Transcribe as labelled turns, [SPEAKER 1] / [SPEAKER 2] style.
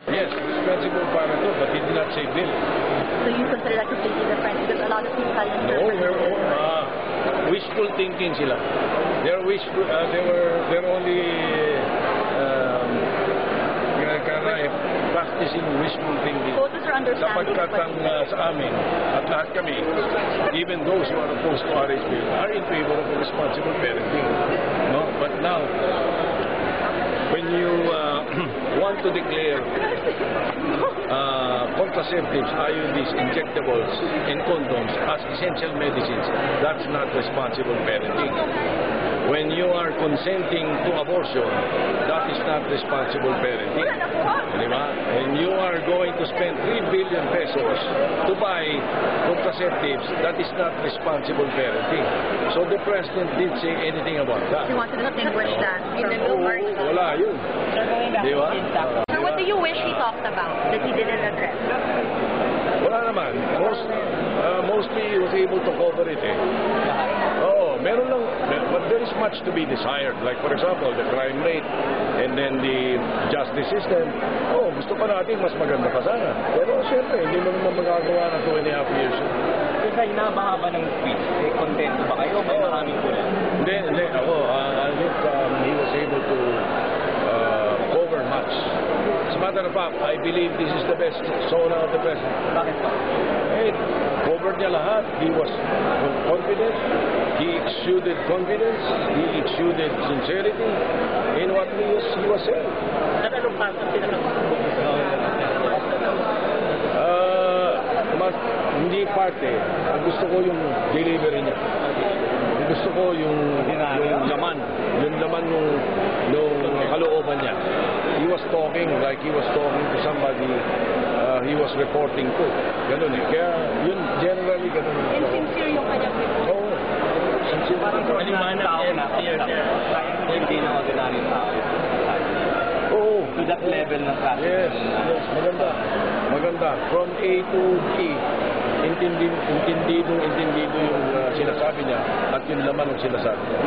[SPEAKER 1] Yes, responsible para to, but he did not say bill.
[SPEAKER 2] So you consider that completely different because a lot of people
[SPEAKER 1] No, wishful thinking sila. They're wishful. They're only practicing wishful thinking.
[SPEAKER 2] Voters are understanding.
[SPEAKER 1] Sapagkat sa amin at lahat kami, even those who are opposed to RH bill, are in favor of responsible parenting. No, but now, when you want to declare contraceptives, IUDs, injectables, and condoms as essential medicines, that's not responsible parenting. When you are consenting to abortion, that is not responsible parenting. Diba? And you are going to spend 3 billion pesos to buy contraceptives, that is not responsible parenting. So the president didn't say anything about that.
[SPEAKER 2] You want to distinguish that from
[SPEAKER 1] wala yun. Diba?
[SPEAKER 2] Sir, what do you wish he talked about that he didn't address?
[SPEAKER 1] Wala naman. Mostly he was able to cover it eh. Meron lang, but there is much to be desired. Like for example, the crime rate and then the justice system. Gusto pa natin mas maganda pa sana. Pero siyempre, hindi mo naman magagawa na 2.5 years.
[SPEAKER 3] Kasi inabahaba ng speech, contento ba kayo? May maraming kulang?
[SPEAKER 1] Hindi. Ako, I think he was able to cover much. As a matter of fact, I believe this is the best persona of the president.
[SPEAKER 3] Bakit pa?
[SPEAKER 1] Covered niya lahat. He was confident. He exuded confidence. He exuded sincerity in what he was saying.
[SPEAKER 3] Anong part ang
[SPEAKER 1] Hindi parte. Gusto ko yung delivery niya. Gusto ko yung laman. Yung laman nung kalooban niya. He was talking like he was talking to somebody he was reporting to. Ganun eh. Kaya yun, generally ganun.
[SPEAKER 2] And sincere yung kanyang report.
[SPEAKER 1] Oo. Sincere.
[SPEAKER 3] Maliwanag tao na hindi na ordinary tao.
[SPEAKER 1] Oo.
[SPEAKER 3] To that level ng class.
[SPEAKER 1] Yes. Maganda. From A to E. Intindido yung sinasabi niya at yung laman ng sinasabi niya.